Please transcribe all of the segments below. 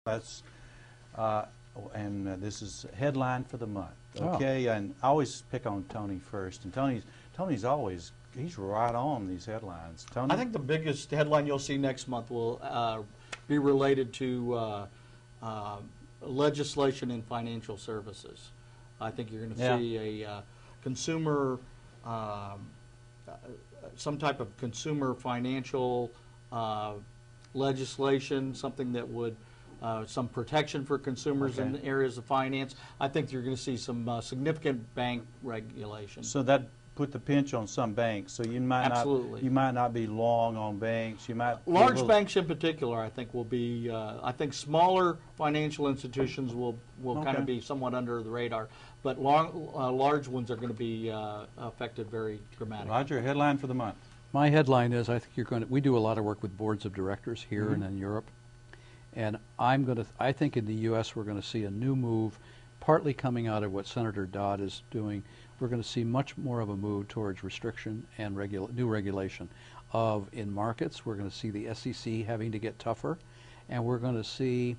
That's this is headline for the month. Okay, and I always pick on Tony first, and Tony's always he's right on these headlines. Tony, I think the biggest headline you'll see next month will be related to legislation in financial services. I think you're going to see a consumer, some type of consumer financial legislation, something that would some protection for consumers in areas of finance. I think you're going to see some significant bank regulation. So that put the pinch on some banks. So you might not be long on banks. You might large banks in particular. I think will be. I think smaller financial institutions will kind of be somewhat under the radar, but large ones are going to be affected very dramatically. Roger, headline for the month. My headline is I think you're going to. We do a lot of work with boards of directors here and in Europe. And I think in the U.S. we're going to see a new move, partly coming out of what Senator Dodd is doing. We're going to see much more of a move towards restriction and new regulation in markets. We're going to see the SEC having to get tougher, and we're going to see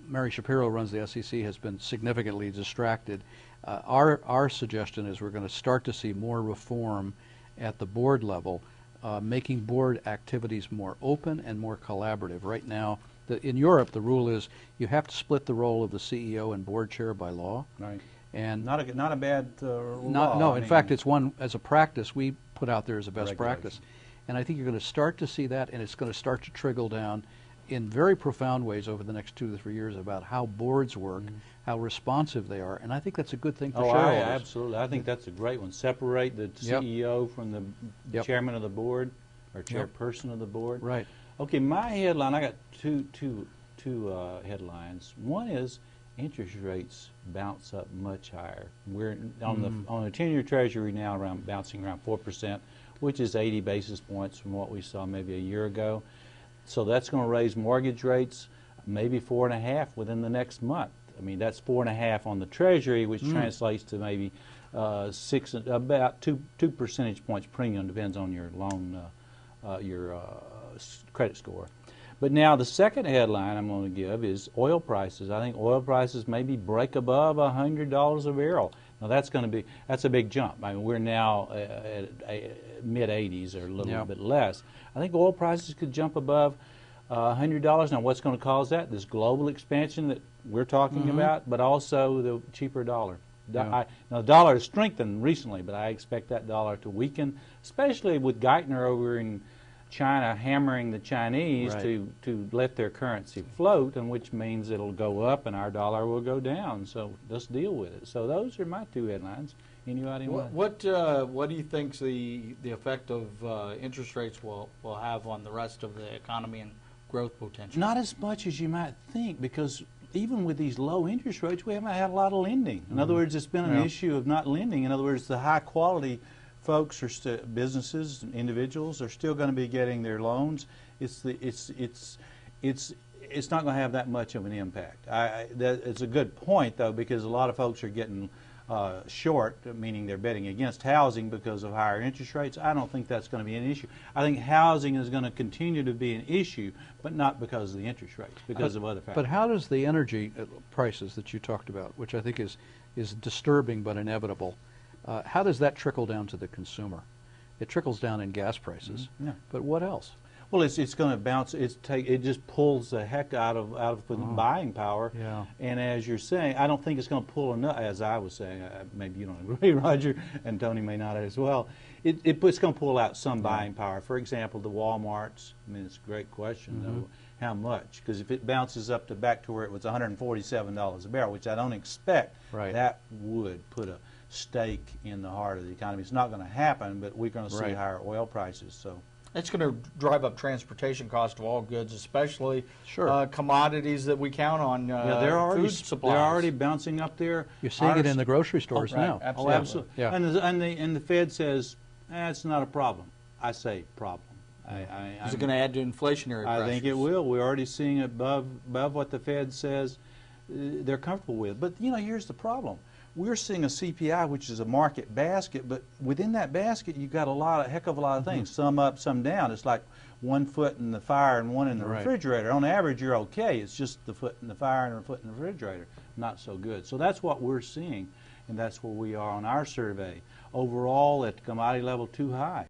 Mary Shapiro runs the SEC, has been significantly distracted. Our suggestion is we're going to start to see more reform at the board level, making board activities more open and more collaborative. Right now, in Europe, the rule is you have to split the role of the CEO and board chair by law. Right. And not a bad law. No, in fact, it's one as a practice we put out there as a best practice. And I think you're going to start to see that, and it's going to start to trickle down in very profound ways over the next 2 to 3 years about how boards work, how responsive they are, and I think that's a good thing for shareholders. Absolutely. I think that's a great one. Separate the CEO from the chairman of the board or chairperson of the board. Right. Okay, my headline. I got two headlines. One is interest rates bounce up much higher. We're on the 10-year Treasury now bouncing around 4%, which is 80 basis points from what we saw maybe a year ago. So that's going to raise mortgage rates maybe 4.5 within the next month. I mean, that's 4.5 on the Treasury, which translates to maybe about two percentage points premium, depends on your loan, your credit score. But now the second headline I'm going to give is oil prices. I think oil prices maybe break above $100 a barrel. Now that's a big jump. I mean, we're now at mid-80s or a little bit less. I think oil prices could jump above $100. Now what's going to cause that? This global expansion that we're talking about, but also the cheaper dollar. Now the dollar has strengthened recently, but I expect that dollar to weaken, especially with Geithner over in China hammering the Chinese to let their currency float, and which means it'll go up and our dollar will go down. So let's deal with it. So those are my two headlines. Anybody want? What do you think the effect of interest rates will have on the rest of the economy and growth potential? Not as much as you might think, because even with these low interest rates, we haven't had a lot of lending. In other words, it's been an issue of not lending. In other words, the high quality folks are businesses, individuals are still going to be getting their loans. It's not going to have that much of an impact. It's a good point though, because a lot of folks are getting short, meaning they're betting against housing because of higher interest rates. I don't think that's going to be an issue. I think housing is going to continue to be an issue, but not because of the interest rates, because of other factors. But how does the energy prices that you talked about, which I think is disturbing but inevitable, how does that trickle down to the consumer? It trickles down in gas prices, but what else? Well, it's going to bounce. It just pulls the heck out of the buying power. Yeah. And as you're saying, I don't think it's going to pull enough. As I was saying, maybe you don't agree, Roger, and Tony may not as well. It's going to pull out some buying power. For example, the WalMarts. I mean, it's a great question though. How much? Because if it bounces up back to where it was $147 a barrel, which I don't expect, that would put a stake in the heart of the economy. It's not going to happen, but we're going to see higher oil prices. So. It's going to drive up transportation cost of all goods, especially commodities that we count on. Food supplies. They're already bouncing up there. You're seeing it in the grocery stores now. Absolutely. Oh, absolutely. Yeah. And the Fed says, it's not a problem. I say problem. Is it going to add to inflationary pressures? I think it will. We're already seeing it above what the Fed says they're comfortable with. But here's the problem. we're seeing a CPI, which is a market basket, but within that basket, you've got a heck of a lot of things. Some up, some down. It's like 1 foot in the fire and 1 in the refrigerator. On average, you're okay. It's just the foot in the fire and a foot in the refrigerator. Not so good. So that's what we're seeing, and that's where we are on our survey. Overall, at commodity level, too high.